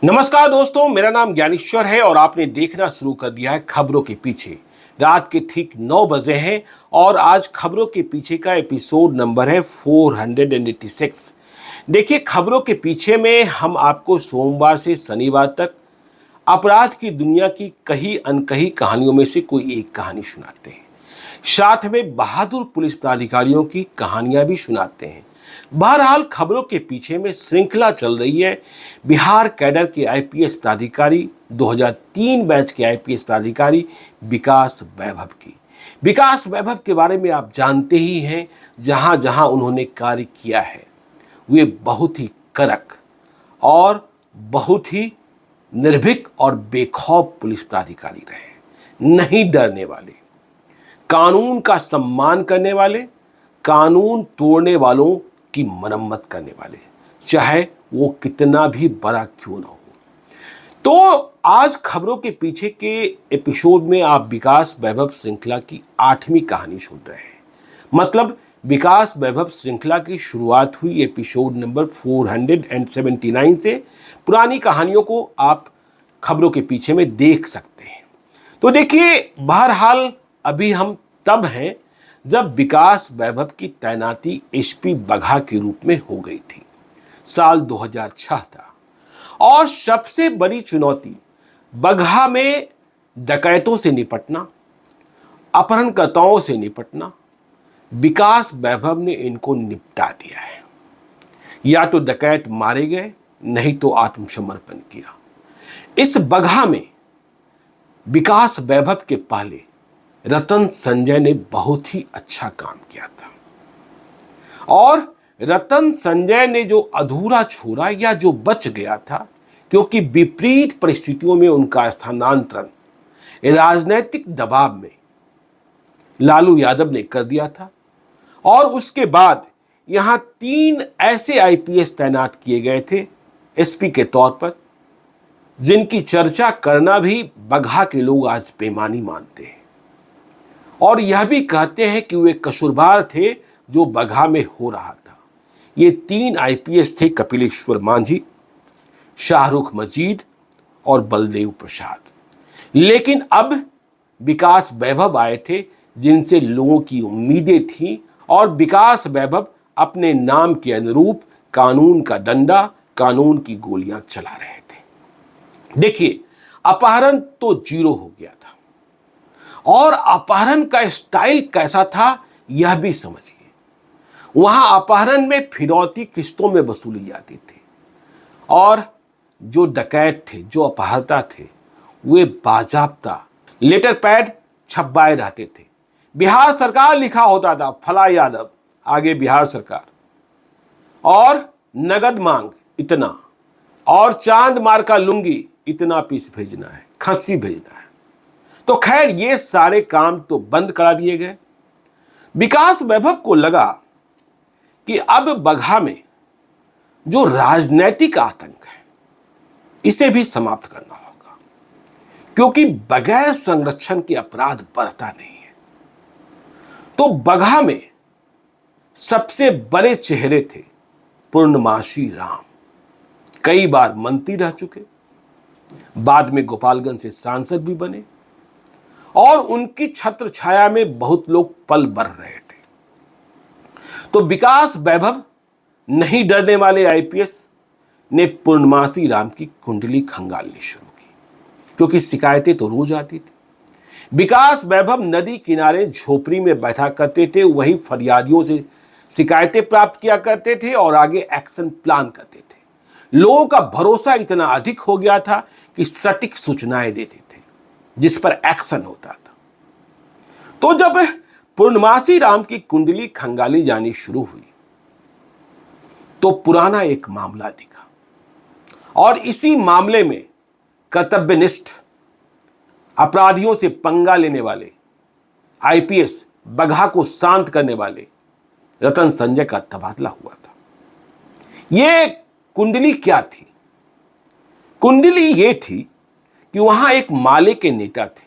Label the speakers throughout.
Speaker 1: नमस्कार दोस्तों, मेरा नाम ज्ञानेश्वर है और आपने देखना शुरू कर दिया है खबरों के पीछे। रात के ठीक 9 बजे हैं और आज खबरों के पीछे का एपिसोड नंबर है 486। देखिए, खबरों के पीछे में हम आपको सोमवार से शनिवार तक अपराध की दुनिया की कही अनकही कहानियों में से कोई एक कहानी सुनाते हैं। साथ में बहादुर पुलिस पदाधिकारियों की कहानियां भी सुनाते हैं। बहरहाल खबरों के पीछे में श्रृंखला चल रही है बिहार कैडर के आईपीएस पदाधिकारी 2003 बैच के आईपीएस पदाधिकारी विकास वैभव की। विकास वैभव के बारे में आप जानते ही हैं, जहां जहां उन्होंने कार्य किया है वे बहुत ही कड़क और बहुत ही निर्भीक और बेखौफ पुलिस पदाधिकारी रहे। नहीं डरने वाले, कानून का सम्मान करने वाले, कानून तोड़ने वालों की मरम्मत करने वाले, चाहे वो कितना भी बड़ा क्यों ना हो। तो आज खबरों के पीछे के एपिसोड में आप विकास वैभव श्रृंखला की 8वीं कहानी सुन रहे हैं। मतलब विकास वैभव श्रृंखला की शुरुआत हुई एपिसोड नंबर 479 से। पुरानी कहानियों को आप खबरों के पीछे में देख सकते हैं। तो देखिए, बहरहाल अभी हम तब हैं जब विकास वैभव की तैनाती एसपी बगहा के रूप में हो गई थी। साल 2006 था और सबसे बड़ी चुनौती बगहा में डकैतों से निपटना, अपहरणकर्ताओं से निपटना। विकास वैभव ने इनको निपटा दिया है। या तो डकैत मारे गए, नहीं तो आत्मसमर्पण किया। इस बगहा में विकास वैभव के पहले रतन संजय ने बहुत ही अच्छा काम किया था और रतन संजय ने जो अधूरा छोड़ा या जो बच गया था, क्योंकि विपरीत परिस्थितियों में उनका स्थानांतरण राजनीतिक दबाव में लालू यादव ने कर दिया था। और उसके बाद यहां 3 ऐसे आईपीएस तैनात किए गए थे एसपी के तौर पर, जिनकी चर्चा करना भी बगहा के लोग आज बेईमानी मानते हैं और यह भी कहते हैं कि वे कसूरवार थे जो बगहा में हो रहा था। ये 3 आईपीएस थे कपिलेश्वर मांझी, शाहरुख मजीद और बलदेव प्रसाद। लेकिन अब विकास वैभव आए थे जिनसे लोगों की उम्मीदें थीं और विकास वैभव अपने नाम के अनुरूप कानून का डंडा, कानून की गोलियां चला रहे थे। देखिए, अपहरण तो 0 हो गया था और अपहरण का स्टाइल कैसा था यह भी समझिए। वहां अपहरण में फिरौती किस्तों में वसूली जाती थी और जो डकैत थे, जो अपहर्ता थे, वे बाजाब्ता लेटर पैड छपवाए रहते थे। बिहार सरकार लिखा होता था, फला यादव आगे बिहार सरकार, और नगद मांग इतना, और चांद मार का लुंगी इतना पीस भेजना है, खस्सी भेजना है। तो खैर, ये सारे काम तो बंद करा दिए गए। विकास वैभव को लगा कि अब बगहा में जो राजनैतिक आतंक है इसे भी समाप्त करना होगा, क्योंकि बगैर संरक्षण के अपराध बढ़ता नहीं है। तो बगहा में सबसे बड़े चेहरे थे पूर्णमासी राम। कई बार मंत्री रह चुके, बाद में गोपालगंज से सांसद भी बने और उनकी छत्र छाया में बहुत लोग पल बढ़ रहे थे। तो विकास वैभव नहीं डरने वाले आईपीएस ने पूर्णमासी राम की कुंडली खंगालनी शुरू की, क्योंकि शिकायतें तो रोज आती थी। विकास वैभव नदी किनारे झोपड़ी में बैठा करते थे, वही फरियादियों से शिकायतें प्राप्त किया करते थे और आगे एक्शन प्लान करते थे। लोगों का भरोसा इतना अधिक हो गया था कि सटीक सूचनाएं देते थे जिस पर एक्शन होता था। तो जब पूर्णमासी राम की कुंडली खंगाली जानी शुरू हुई तो पुराना एक मामला दिखा और इसी मामले में कर्तव्यनिष्ठ अपराधियों से पंगा लेने वाले आईपीएस बगहा को शांत करने वाले रतन संजय का तबादला हुआ था। यह कुंडली क्या थी? कुंडली यह थी कि वहां एक माले के नेता थे,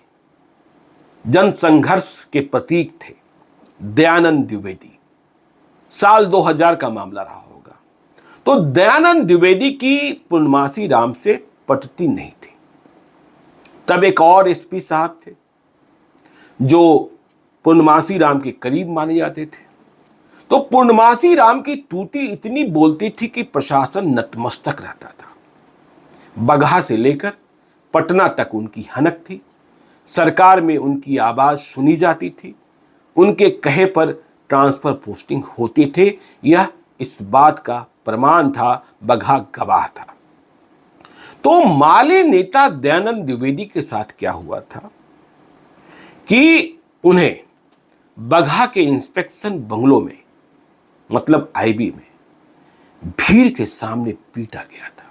Speaker 1: जनसंघर्ष के प्रतीक थे, दयानंद द्विवेदी। साल 2000 का मामला रहा होगा। तो दयानंद द्विवेदी की पूर्णमासी राम से पटती नहीं थी। तब एक और एसपी साहब थे जो पूर्णमासी राम के करीब माने जाते थे। तो पूर्णमासी राम की तूती इतनी बोलती थी कि प्रशासन नतमस्तक रहता था। बगहा से लेकर पटना तक उनकी हनक थी। सरकार में उनकी आवाज सुनी जाती थी। उनके कहे पर ट्रांसफर पोस्टिंग होते थे। यह इस बात का प्रमाण था, बगहा गवाह था। तो माले नेता दयानंद द्विवेदी के साथ क्या हुआ था कि उन्हें बगहा के इंस्पेक्शन बंगलों में, मतलब आईबी में, भीड़ के सामने पीटा गया था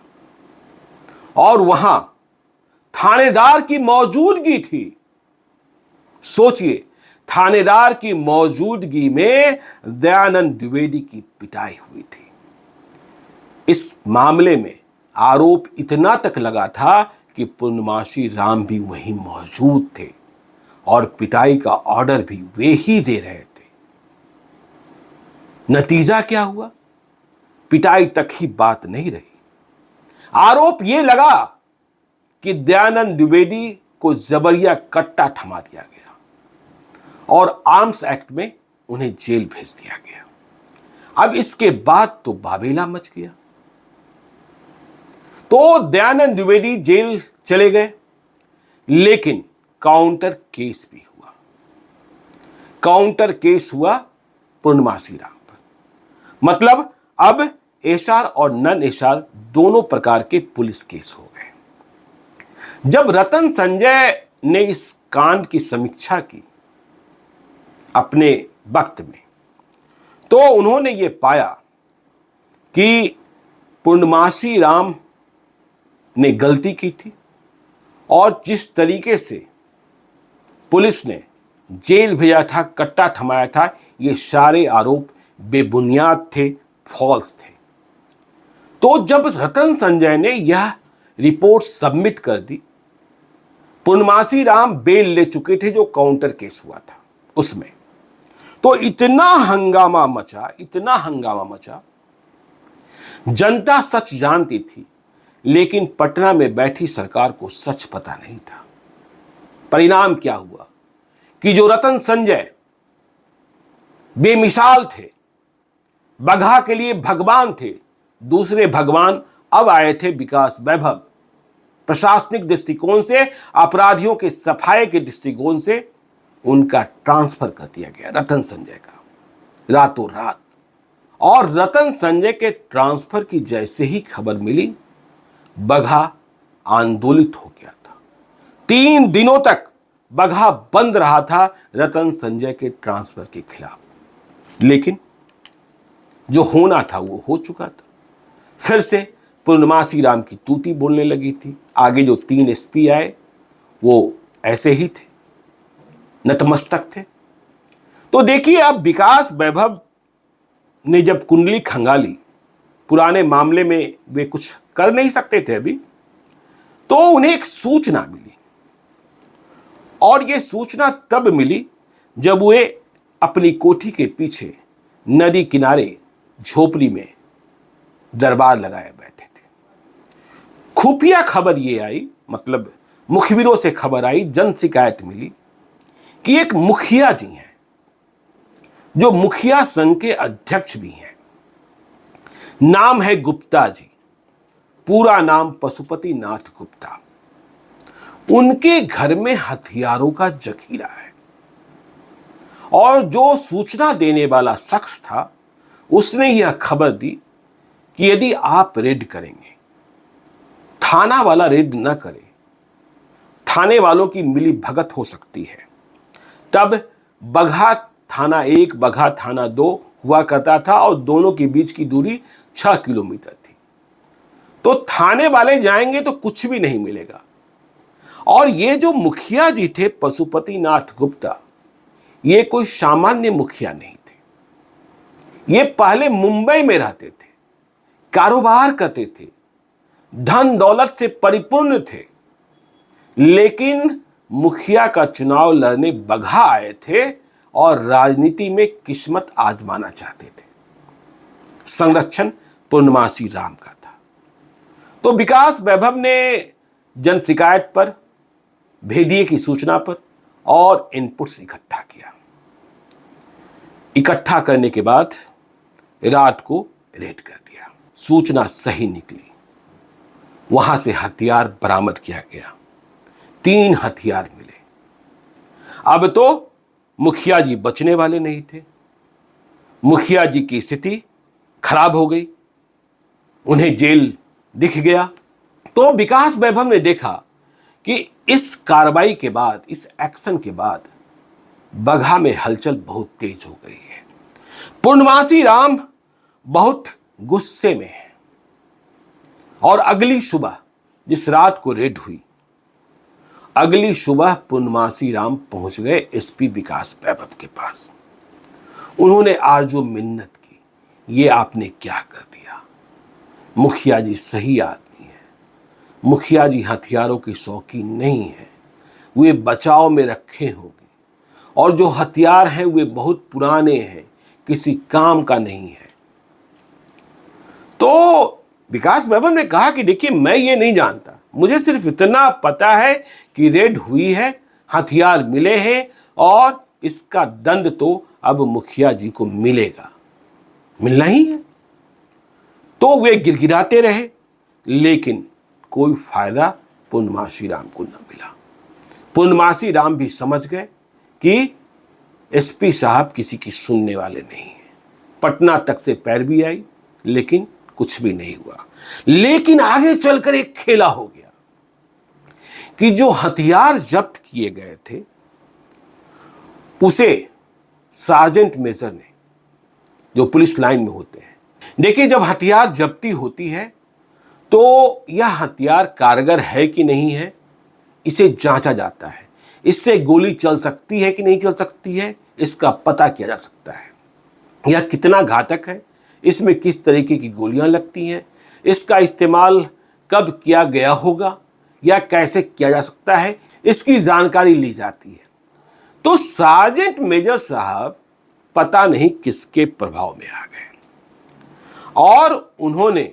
Speaker 1: और वहां थानेदार की मौजूदगी थी। सोचिए, थानेदार की मौजूदगी में दयानंद द्विवेदी की पिटाई हुई थी। इस मामले में आरोप इतना तक लगा था कि पूर्णमासी राम भी वहीं मौजूद थे और पिटाई का ऑर्डर भी वे ही दे रहे थे। नतीजा क्या हुआ? पिटाई तक ही बात नहीं रही। आरोप यह लगा कि दयानंद द्विवेदी को जबरिया कट्टा थमा दिया गया और आर्म्स एक्ट में उन्हें जेल भेज दिया गया। अब इसके बाद तो बाबेला मच गया। तो दयानंद द्विवेदी जेल चले गए, लेकिन काउंटर केस भी हुआ। काउंटर केस हुआ पूर्णमासी राम पर। मतलब अब एसआर और नन एसआर दोनों प्रकार के पुलिस केस हो गए। जब रतन संजय ने इस कांड की समीक्षा की अपने वक्त में, तो उन्होंने ये पाया कि पूर्णमासी राम ने गलती की थी और जिस तरीके से पुलिस ने जेल भेजा था, कट्टा थमाया था, ये सारे आरोप बेबुनियाद थे, फॉल्स थे। तो जब रतन संजय ने यह रिपोर्ट सबमिट कर दी, पूर्णमासी राम बेल ले चुके थे जो काउंटर केस हुआ था उसमें, तो इतना हंगामा मचा। जनता सच जानती थी, लेकिन पटना में बैठी सरकार को सच पता नहीं था। परिणाम क्या हुआ कि जो रतन संजय बेमिसाल थे, बगहा के लिए भगवान थे, दूसरे भगवान अब आए थे विकास वैभव। प्रशासनिक दृष्टिकोण से, अपराधियों के सफाई के दृष्टिकोण से उनका ट्रांसफर कर दिया गया रतन संजय का, रातों रात। और रतन संजय के ट्रांसफर की जैसे ही खबर मिली, बगहा आंदोलित हो गया था। 3 दिनों तक बगहा बंद रहा था रतन संजय के ट्रांसफर के खिलाफ। लेकिन जो होना था वो हो चुका था। फिर से पूर्णमासी राम की तूती बोलने लगी थी। आगे जो 3 एसपी आए वो ऐसे ही थे, नतमस्तक थे। तो देखिए, अब विकास वैभव ने जब कुंडली खंगाली, पुराने मामले में वे कुछ कर नहीं सकते थे अभी, तो उन्हें एक सूचना मिली। और यह सूचना तब मिली जब वे अपनी कोठी के पीछे नदी किनारे झोपड़ी में दरबार लगाए बैठे थे। खुफिया खबर यह आई, मतलब मुखबिरों से खबर आई, जन शिकायत मिली कि एक मुखिया जी हैं जो मुखिया संघ के अध्यक्ष भी हैं। नाम है गुप्ता जी, पूरा नाम पशुपति नाथ गुप्ता। उनके घर में हथियारों का जखीरा है और जो सूचना देने वाला शख्स था उसने यह खबर दी कि यदि आप रेड करेंगे, थाना वाला रेड न करे, थाने वालों की मिली भगत हो सकती है। तब बगहा थाना 1, बगहा थाना 2 हुआ करता था और दोनों के बीच की दूरी 6 किलोमीटर थी। तो थाने वाले जाएंगे तो कुछ भी नहीं मिलेगा। और ये जो मुखिया जी थे पशुपति नाथ गुप्ता, ये कोई सामान्य मुखिया नहीं थे। ये पहले मुंबई में रहते थे, कारोबार करते थे, धन दौलत से परिपूर्ण थे, लेकिन मुखिया का चुनाव लड़ने बगहा आए थे और राजनीति में किस्मत आजमाना चाहते थे। संरक्षण पूर्णमासी राम का था। तो विकास वैभव ने जन शिकायत पर, भेदिए की सूचना पर और इनपुट्स इकट्ठा किया। इकट्ठा करने के बाद रात को रेड कर दिया। सूचना सही निकली, वहां से हथियार बरामद किया गया। 3 हथियार मिले। अब तो मुखिया जी बचने वाले नहीं थे। मुखिया जी की स्थिति खराब हो गई, उन्हें जेल दिख गया। तो विकास वैभव ने देखा कि इस कार्रवाई के बाद, इस एक्शन के बाद बगहा में हलचल बहुत तेज हो गई है। पूर्णमासी राम बहुत गुस्से में है और अगली सुबह, जिस रात को रेड हुई, अगली सुबह पूर्णमासी राम पहुंच गए एसपी विकास वैभव के पास। उन्होंने आरजू मिन्नत की, ये आपने क्या कर दिया? मुखिया जी सही आदमी है, मुखिया जी हथियारों की शौकीन नहीं है, वे बचाव में रखे होंगे और जो हथियार हैं वे बहुत पुराने हैं, किसी काम का नहीं है। तो विकास वैभव ने कहा कि देखिए, मैं ये नहीं जानता, मुझे सिर्फ इतना पता है कि रेड हुई है, हथियार मिले हैं और इसका दंड तो अब मुखिया जी को मिलेगा, मिलना ही है। तो वे गिड़गिड़ाते रहे, लेकिन कोई फायदा पूर्णमासी राम को न मिला। पूर्णमासी राम भी समझ गए कि एसपी साहब किसी की सुनने वाले नहीं हैं। पटना तक से पैरवी आई, लेकिन कुछ भी नहीं हुआ। लेकिन आगे चलकर एक खेला हो गया कि जो हथियार जब्त किए गए थे, उसे सार्जेंट मेजर ने, जो पुलिस लाइन में होते हैं, देखिए जब हथियार जब्ती होती है तो यह हथियार कारगर है कि नहीं है, इसे जांचा जाता है। इससे गोली चल सकती है कि नहीं चल सकती है, इसका पता किया जा सकता है। यह कितना घातक है, इसमें किस तरीके की गोलियां लगती हैं, इसका इस्तेमाल कब किया गया होगा या कैसे किया जा सकता है, इसकी जानकारी ली जाती है। तो सार्जेंट मेजर साहब पता नहीं किसके प्रभाव में आ गए और उन्होंने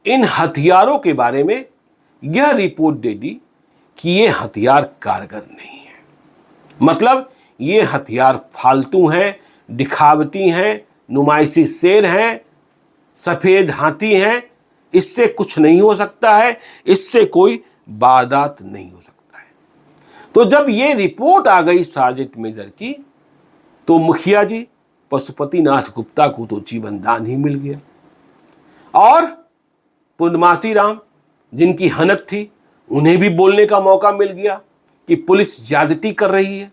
Speaker 1: इन हथियारों के बारे में यह रिपोर्ट दे दी कि ये हथियार कारगर नहीं है। मतलब ये हथियार फालतू हैं, दिखावटी हैं, नुमाइशी शेर हैं, सफेद हाथी हैं, इससे कुछ नहीं हो सकता है, इससे कोई वारदात नहीं हो सकता है। तो जब ये रिपोर्ट आ गई सार्जेंट मेजर की, तो मुखिया जी पशुपति नाथ गुप्ता को तो जीवन दान ही मिल गया और पूर्णमासी राम, जिनकी हनक थी, उन्हें भी बोलने का मौका मिल गया कि पुलिस ज्यादती कर रही है।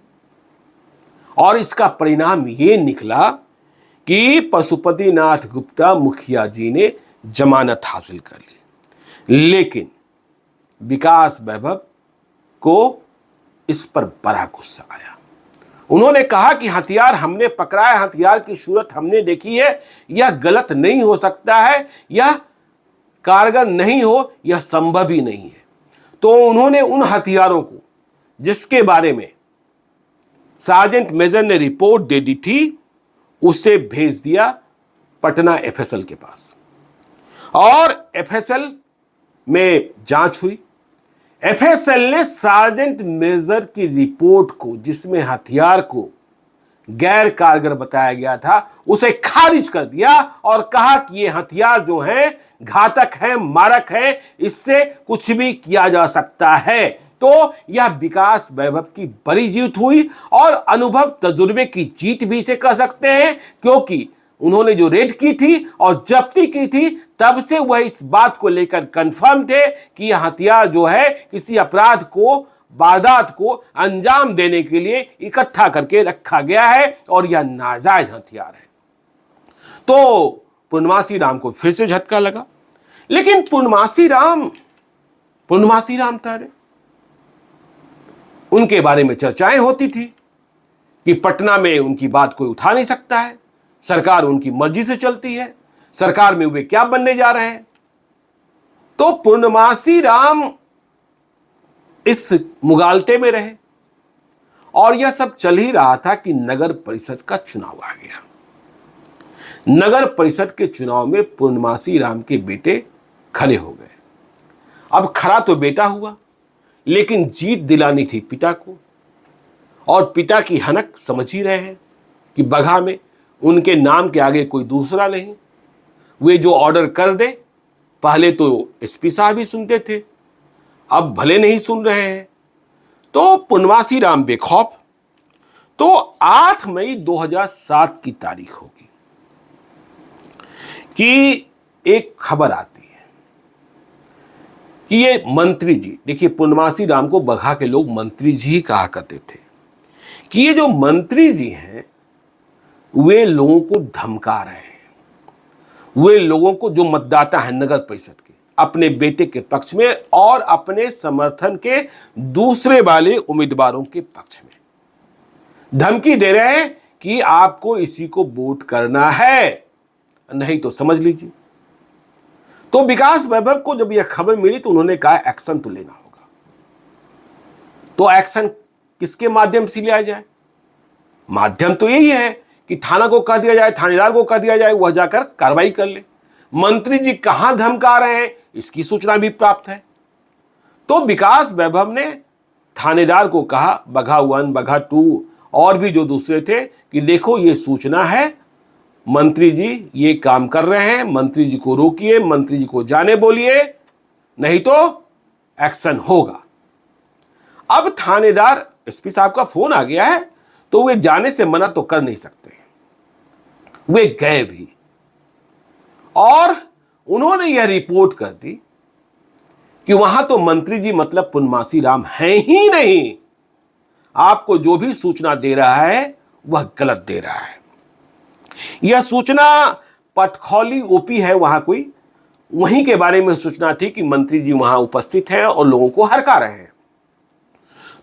Speaker 1: और इसका परिणाम ये निकला कि पशुपति नाथ गुप्ता मुखिया जी ने जमानत हासिल कर ली। लेकिन विकास वैभव को इस पर बड़ा गुस्सा आया। उन्होंने कहा कि हथियार हमने पकड़ा है, हथियार की सूरत हमने देखी है, यह गलत नहीं हो सकता है, यह कारगर नहीं हो, यह संभव ही नहीं है। तो उन्होंने उन हथियारों को, जिसके बारे में सार्जेंट मेजर ने रिपोर्ट दे दी थी, उसे भेज दिया पटना एफएसएल के पास और एफएसएल में जांच हुई। एफएसएल ने सार्जेंट मेजर की रिपोर्ट को, जिसमें हथियार को गैर कारगर बताया गया था, उसे खारिज कर दिया और कहा कि ये हथियार जो है घातक है, मारक है, इससे कुछ भी किया जा सकता है। तो यह विकास वैभव की बड़ी जीत हुई और अनुभव तजुर्बे की जीत भी इसे कह सकते हैं, क्योंकि उन्होंने जो रेड की थी और जब्ती की थी, तब से वह इस बात को लेकर कंफर्म थे कि यह हथियार जो है किसी अपराध को, वारदात को अंजाम देने के लिए इकट्ठा करके रखा गया है और यह नाजायज हथियार है। तो पूर्णमासी राम को फिर से झटका लगा। लेकिन पूर्णमासी राम था रे। उनके बारे में चर्चाएं होती थी कि पटना में उनकी बात कोई उठा नहीं सकता है, सरकार उनकी मर्जी से चलती है, सरकार में वे क्या बनने जा रहे हैं। तो पूर्णमासी राम इस मुगालते में रहे और यह सब चल ही रहा था कि नगर परिषद का चुनाव आ गया। नगर परिषद के चुनाव में पूर्णमासी राम के बेटे खड़े हो गए अब खरा तो बेटा हुआ, लेकिन जीत दिलानी थी पिता को, और पिता की हनक समझ ही रहे हैं कि बगहा में उनके नाम के आगे कोई दूसरा नहीं। वे जो ऑर्डर कर दे, पहले तो एसपी साहब ही सुनते थे, अब भले नहीं सुन रहे हैं। तो पुनवासी राम बेखौफ। तो 8 मई 2007 की तारीख होगी कि एक खबर आती है कि ये मंत्री जी, देखिए पुनवासी राम को बगहा के लोग मंत्री जी ही कहा करते थे, कि ये जो मंत्री जी हैं वे लोगों को धमका रहे हैं, वे लोगों को, जो मतदाता हैं नगर परिषद के, अपने बेटे के पक्ष में और अपने समर्थन के दूसरे वाले उम्मीदवारों के पक्ष में धमकी दे रहे हैं कि आपको इसी को वोट करना है, नहीं तो समझ लीजिए। तो विकास वैभव को जब यह खबर मिली तो उन्होंने कहा एक्शन तो लेना होगा। तो एक्शन किसके माध्यम से लिया जाए? माध्यम तो यही है कि थाना को कह दिया जाए, थानेदार को कह दिया जाए, वह जाकर कार्रवाई कर ले। मंत्री जी कहां धमका रहे हैं इसकी सूचना भी प्राप्त है। तो विकास वैभव ने थानेदार को कहा, बगहा 1, बगहा 2 और भी जो दूसरे थे, कि देखो ये सूचना है, मंत्री जी ये काम कर रहे हैं, मंत्री जी को रोकिए, मंत्री जी को जाने बोलिए, नहीं तो एक्शन होगा। अब थानेदार, एसपी साहब का फोन आ गया है, तो वे जाने से मना तो कर नहीं सकते। वे गए भी और उन्होंने यह रिपोर्ट कर दी कि वहां तो मंत्री जी मतलब पुनमासी राम हैं ही नहीं, आपको जो भी सूचना दे रहा है वह गलत दे रहा है। यह सूचना पटखौली ओपी है वहां कोई, वहीं के बारे में सूचना थी कि मंत्री जी वहां उपस्थित हैं और लोगों को हरका रहे हैं।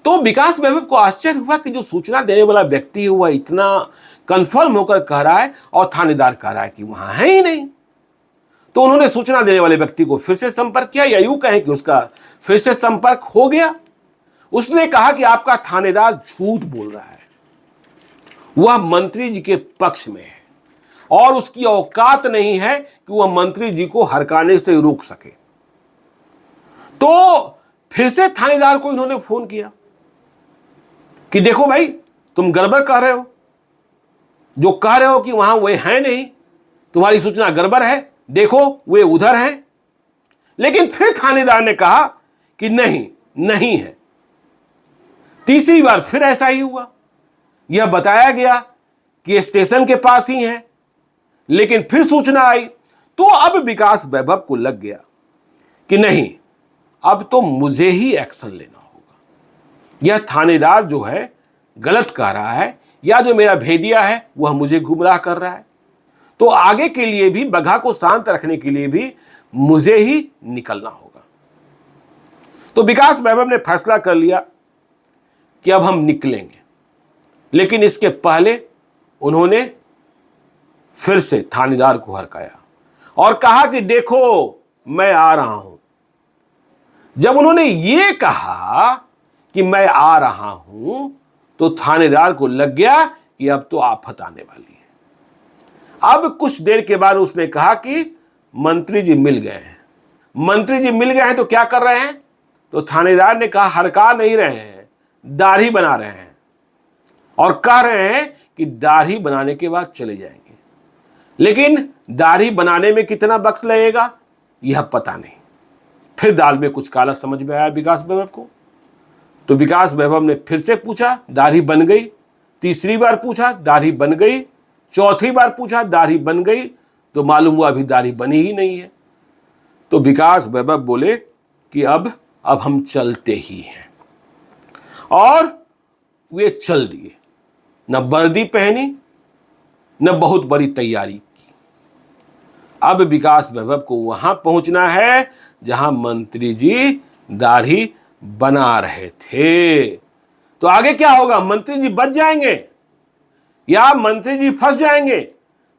Speaker 1: तो विकास वैभव को आश्चर्य हुआ कि जो सूचना देने वाला व्यक्ति है वह इतना कंफर्म होकर कह रहा है और थानेदार कह रहा है कि वहां है ही नहीं। तो उन्होंने सूचना देने वाले व्यक्ति को फिर से संपर्क किया, या यूं कहें कि उसका फिर से संपर्क हो गया। उसने कहा कि आपका थानेदार झूठ बोल रहा है, वह मंत्री जी के पक्ष में है और उसकी औकात नहीं है कि वह मंत्री जी को हरकाने से रोक सके। तो फिर से थानेदार को इन्होंने फोन किया कि देखो भाई, तुम गड़बड़ कह रहे हो, जो कह रहे हो कि वहां वे हैं नहीं, तुम्हारी सूचना गड़बड़ है, देखो वे उधर हैं। लेकिन फिर थानेदार ने कहा कि नहीं, नहीं है। तीसरी बार फिर ऐसा ही हुआ, यह बताया गया कि स्टेशन के पास ही है, लेकिन फिर सूचना आई। तो अब विकास वैभव को लग गया कि नहीं, अब तो मुझे ही एक्शन लेना होगा। यह थानेदार जो है गलत कह रहा है, या जो मेरा भेदिया है वह मुझे गुमराह कर रहा है। तो आगे के लिए भी, बगहा को शांत रखने के लिए भी मुझे ही निकलना होगा। तो विकास वैभव ने फैसला कर लिया कि अब हम निकलेंगे। लेकिन इसके पहले उन्होंने फिर से थानेदार को हरकाया और कहा कि देखो मैं आ रहा हूं। जब उन्होंने ये कहा कि मैं आ रहा हूं, तो थानेदार को लग गया कि अब तो आफत आने वाली है। अब कुछ देर के बाद उसने कहा कि मंत्री जी मिल गए हैं। मंत्री जी मिल गए हैं तो क्या कर रहे हैं? तो थानेदार ने कहा हरका नहीं रहे हैं, दाढ़ी बना रहे हैं, और कह रहे हैं कि दाढ़ी बनाने के बाद चले जाएंगे। लेकिन दाढ़ी बनाने में कितना वक्त लगेगा यह पता नहीं। फिर दाल में कुछ काला समझ में आया विकास वैभव को। तो विकास वैभव ने फिर से पूछा, दाढ़ी बन गई। तीसरी बार पूछा, दाढ़ी बन गई। चौथी बार पूछा, दाढ़ी बन गई। तो मालूम हुआ अभी दाढ़ी बनी ही नहीं है। तो विकास वैभव बोले कि अब हम चलते ही हैं, और वे चल दिए। न वर्दी पहनी, न बहुत बड़ी तैयारी की। अब विकास वैभव को वहां पहुंचना है जहां मंत्री जी दाढ़ी बना रहे थे। तो आगे क्या होगा? मंत्री जी बच जाएंगे या मंत्री जी फंस जाएंगे?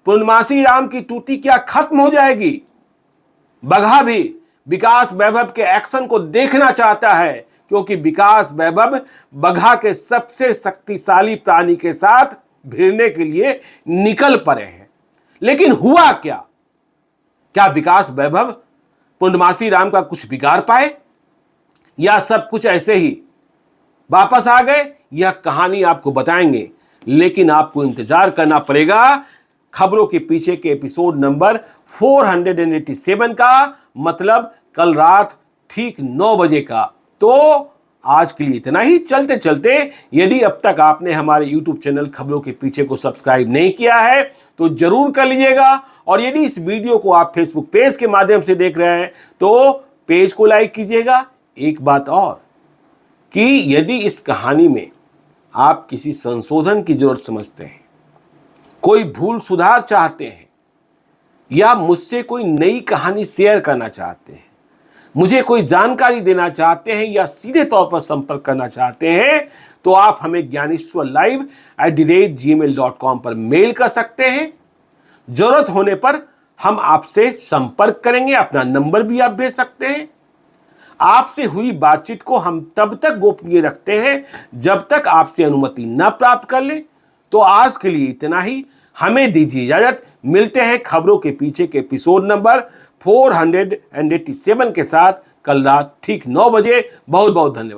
Speaker 1: पुनमासी राम की टूटी क्या खत्म हो जाएगी? बगहा भी विकास वैभव के एक्शन को देखना चाहता है, क्योंकि विकास वैभव बगहा के सबसे शक्तिशाली प्राणी के साथ भिड़ने के लिए निकल पड़े हैं। लेकिन हुआ क्या? क्या विकास वैभव पुनमासी राम का कुछ बिगाड़ पाए? या सब कुछ ऐसे ही वापस आ गए, यह कहानी आपको बताएंगे, लेकिन आपको इंतजार करना पड़ेगा खबरों के पीछे के एपिसोड नंबर 487 का, मतलब कल रात ठीक 9 बजे का। तो आज के लिए इतना ही। चलते चलते, यदि अब तक आपने हमारे YouTube चैनल खबरों के पीछे को सब्सक्राइब नहीं किया है तो जरूर कर लीजिएगा, और यदि इस वीडियो को आप फेसबुक पेज के माध्यम से देख रहे हैं तो पेज को लाइक कीजिएगा। एक बात और, कि यदि इस कहानी में आप किसी संशोधन की जरूरत समझते हैं, कोई भूल सुधार चाहते हैं, या मुझसे कोई नई कहानी शेयर करना चाहते हैं, मुझे कोई जानकारी देना चाहते हैं, या सीधे तौर पर संपर्क करना चाहते हैं, तो आप हमें gyaneshwarlive@gmail.com पर मेल कर सकते हैं। जरूरत होने पर हम आपसे संपर्क करेंगे, अपना नंबर भी आप भेज सकते हैं। आपसे हुई बातचीत को हम तब तक गोपनीय रखते हैं जब तक आपसे अनुमति न प्राप्त कर ले। तो आज के लिए इतना ही, हमें दीजिए इजाजत। मिलते हैं खबरों के पीछे के एपिसोड नंबर 487 के साथ कल रात ठीक 9 बजे। बहुत बहुत धन्यवाद।